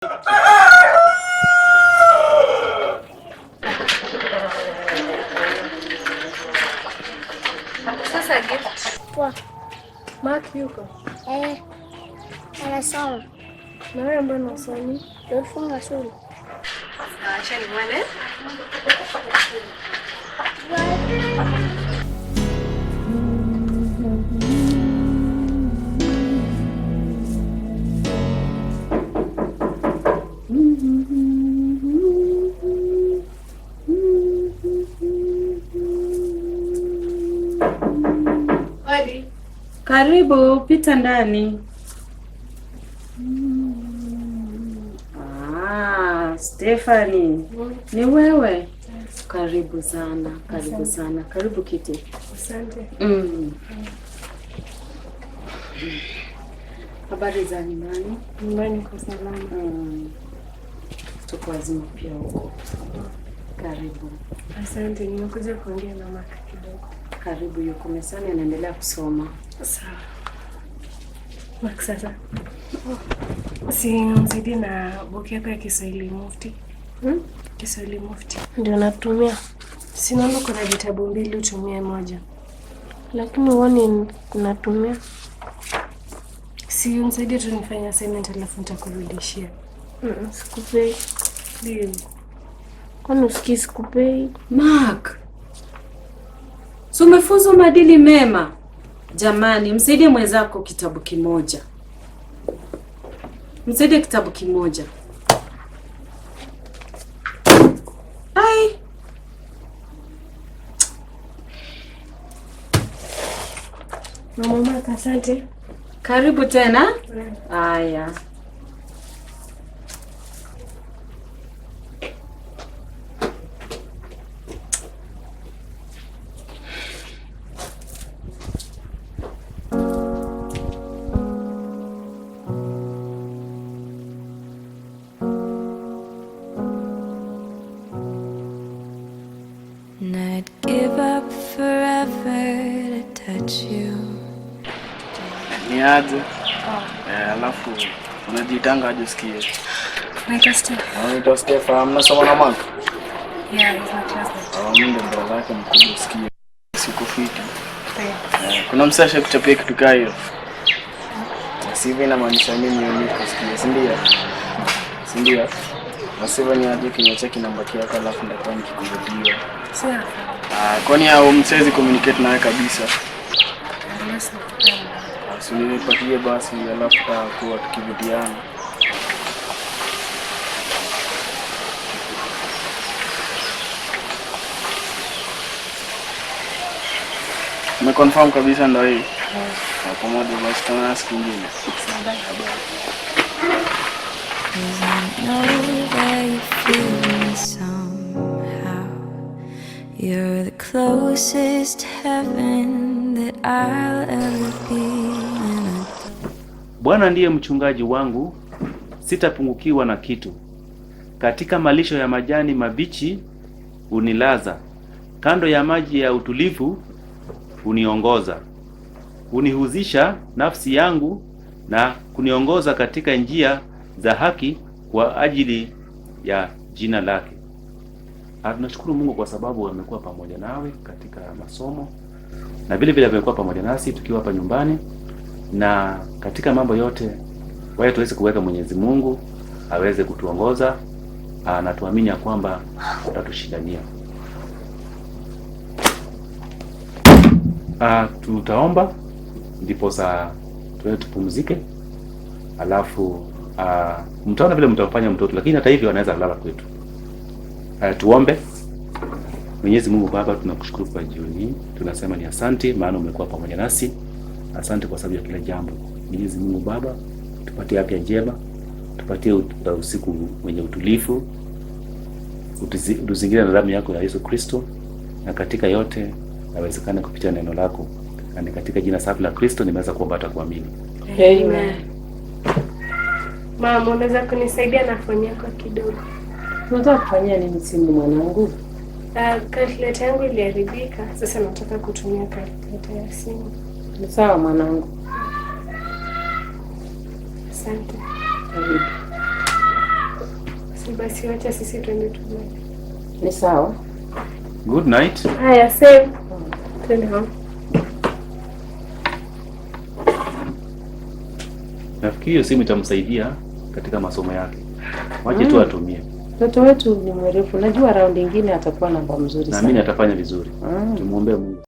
Sasa gift. Poa. Mark yuko? Anasoma. Na wewe mbona unasomi? Nafunga shule. Acha ni mwane. Karibu, pita ndani. Stephanie, ni wewe? Karibu sana, karibu sana. Karibu kiti. Asante. Habari za nyumbani? Nyumbani kwa salama. Tuko wazima pia huko. Karibu. Asante, nimekuja kuongea na Maka kidogo. Karibu, yuko mesani anaendelea kusoma. Sawa. Maka sasa. Si mzidi na book yako ya Kiswahili Mufti. Kiswahili Mufti. Ndio natumia. Sinaona kuna vitabu mbili utumie moja. Lakini uone natumia. Si mzidi tu nifanye assignment alafu nitakurudishia. Sikupei. Please. Kwani usikii sikupei? Mark. So umefunzwa maadili mema. Jamani, msaidie mwenzako kitabu kimoja. Msaidie kitabu kimoja. Ai. Mama, asante. Karibu tena. Haya. Niaje? Alafu unajitanga aje sikie? Naitwa Steph. Naitwa Steph, mnasoma na Mark? Yeah, he's my classmate. Mimi ndo brother yake mkubwa sikie. Sikufiti. Kuna msasha kuchapia kitu kaa hiyo. Sivyo inamaanisha mimi niko sikie, si ndio? Si ndio? Nasema ni aje kinyacha kinambaki yako alafu ndatoa nikikurudia. Sawa. Kwani hao msezi communicate naye kabisa? Yes. Usinipatie basi alafu kwa tukivutiana. Umeconfirm kabisa ndio hii? Pamoja basi tena siku nyingine. You're the closest heaven that I'll ever be. Bwana ndiye mchungaji wangu, sitapungukiwa na kitu. Katika malisho ya majani mabichi unilaza, kando ya maji ya utulivu uniongoza. Unihuzisha nafsi yangu na kuniongoza katika njia za haki kwa ajili ya jina lake. Tunashukuru Mungu kwa sababu amekuwa pamoja nawe katika masomo na vile vile amekuwa pamoja nasi tukiwa hapa nyumbani, na katika mambo yote wewe tuweze kuweka Mwenyezi Mungu aweze kutuongoza, na tuamini ya kwamba atatushindania. Tutaomba ndipo saa tupumzike, alafu mtaona vile mtafanya mtoto, lakini hata hivyo anaweza kulala kwetu. Tuombe. Mwenyezi Mungu Baba, tunakushukuru kwa jioni hii. Tunasema ni asante maana umekuwa pamoja nasi. Asante kwa sababu ya kila jambo. Mwenyezi Mungu Baba, tupatie afya njema, tupatie usiku mwenye utulivu, utuzingira na damu yako ya Yesu Kristo, na katika yote nawezekana kupitia neno lako. Na katika jina safi la Kristo nimeweza kuomba hata kuamini. Amen. Mama, unaweza kunisaidia na phone yako kidogo? Unataka kufanyia nini simu mwanangu? Calculator yangu iliharibika. Sasa nataka kutumia calculator ya simu. Ni sawa mwanangu. Asante. Karibu. Basi wacha sisi twende tulale. Ni sawa. Good night. Haya, same. Twende home. Nafikiri hiyo simu itamsaidia katika masomo yake. Waje tu atumie. Mtoto wetu ni mrefu. Najua round nyingine atakuwa namba mzuri sana. Na mimi atafanya vizuri. Tumuombe Mungu.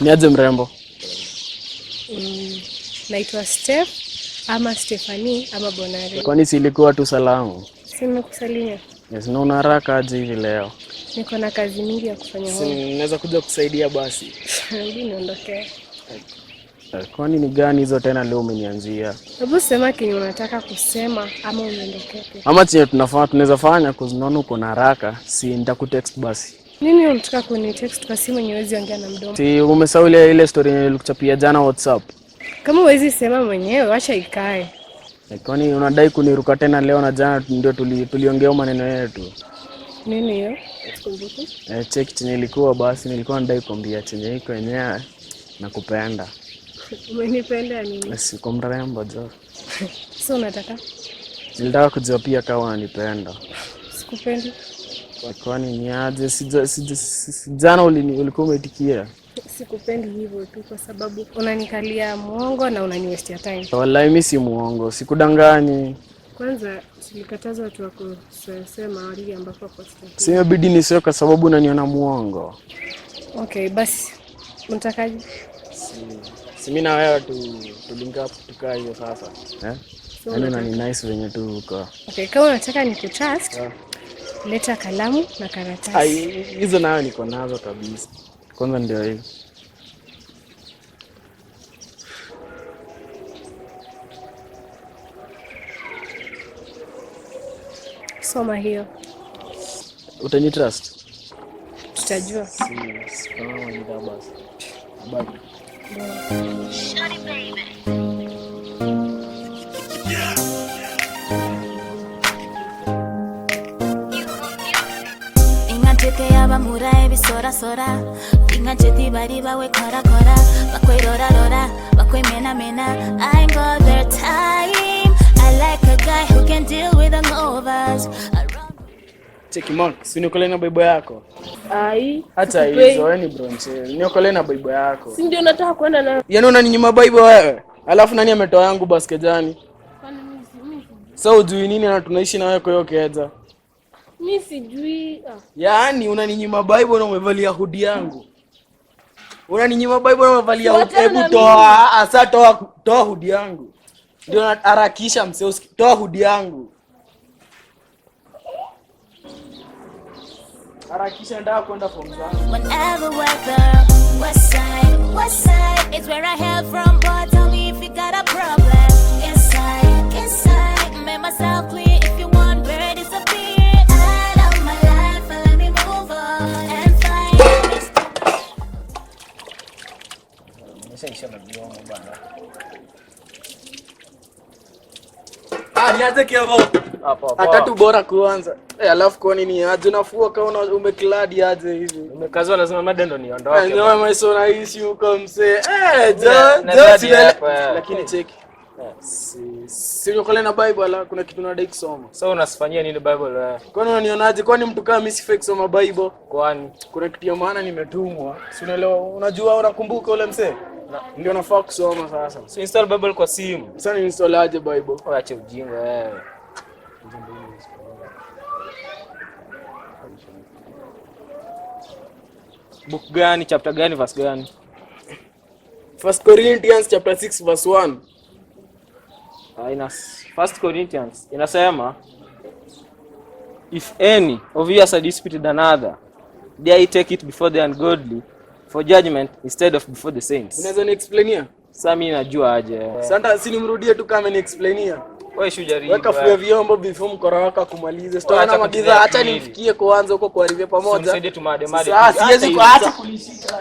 Niaje mrembo? Naitwa Steph ama Stephanie ama Bonare. Kwani si ilikuwa tu salamu? Sina kusalimia. Yes, na una haraka aje hivi leo? Niko na kazi mingi ya kufanya huko. Naweza kuja kusaidia basi. Ndio niondoke. Kwani ni gani hizo tena leo umenianzia? Hebu sema kile unataka kusema ama uondoke. Ama chenye tunaweza fanya kuzinaona uko na haraka, si nitakutext basi. Nini unataka kunitext kwa simu yenye huwezi ongea na mdomo? Si umesahau ile story nilikuchapia jana WhatsApp. Kama huwezi sema mwenyewe acha ikae. Kwani unadai kuniruka tena leo na jana ndio tuliongea maneno yetu? Nini hiyo? Sikumbuki. Check chenye ilikuwa basi nilikuwa nadai kuambia chenye iko yenyewe nakupenda. Umenipenda nini? Si kwa mrembo jo. Sio unataka? Nilitaka kujua pia kama unanipenda. Sikupendi. Kwani ni aje jana ulikuwa umetikia? Sikupendi hivyo tu kwa sababu unanikalia muongo na unaniwestia time. Wallahi mimi si muongo, sikudanganyi. Kwanza tulikataza watu wako kusema wali ambapo kwa sasa. Simebidi nisio kwa sababu unaniona muongo. Okay, basi. Unatakaje? Si mimi na wewe tulink up tukaa hiyo sasa. Yaani unani nice venye tu huko. Okay, kama unataka nikutrust, leta kalamu na karatasi. Hizo nayo niko nazo kabisa. Kwanza ndio hiyo. Soma hiyo. Utanitrust? Tutajua. Si kama ni basi. Bye. Shorty baby. Ingateke yaba murai bisora sora. Ingacheti bari bawe kora kora. Bakwe rora rora. Bakwe mena mena. I ain't got their time. I like a guy who can deal with hangovers. Cheki Mark, si nikole na bible yako. Ai. Hata hizo wewe ni bronche. Nikole na bible yako. Si ndio nataka kwenda na. Yaani unaninyima bible wewe? Alafu nani ametoa yangu basket jani? Kwani mimi Sasa ujui nini na tunaishi na wewe kwa hiyo keja? mimi sijui. Yaani unaninyima bible na umevalia hoodie yangu. Unaninyima bible na umevalia hoodie. Hebu toa, asa toa hoodie yangu. Ndio harakisha mseo, toa hoodie yangu. Harakisha ndio kwenda form zangu. Whenever weather, west side is where I hail from. But tell me if you got a problem. Inside, make myself clear. If you want, where it disappear. Out of my life, let me move on and find this. Nishaisha mabio bana. Nianze kiavo. Hapo. Hata tu bora kuanza. Alafu kwa nini aje unafua kama umekladi aje hivi? Umekazwa lazima madendo niondoke. Ndio maisha na hisi huko msee. Lakini check. Si ukole na Bible ala kuna kitu nadai kusoma. Sasa unasifanyia nini Bible wewe? Kwani unanionaje? Kwani mtu kama mimi sifai kusoma Bible? Kwani kuna kitu ya maana nimetumwa. Si unaelewa? Unajua unakumbuka ule mzee? Ndio nafaa kusoma sasa. So install Bible kwa simu. Sasa ni install aje Bible? Acha ujinga wewe. Book gani, chapter gani, verse gani? 1 Corinthians chapter 6 verse 1. Ina 1 Corinthians inasema, if any of you has a dispute with another, dare he take it before the ungodly for judgment instead of before the saints. Unaweza ni explainia? Sasa mimi najua aje. Sasa si nimrudie tu kama ni explainia. Wewe shujari. Weka fua vyombo before mkora wako kumaliza. Sitaona magiza, acha nifikie kwanza huko kwa rive pamoja. Usisaidie tu made. Sasa siwezi kuacha kulishika.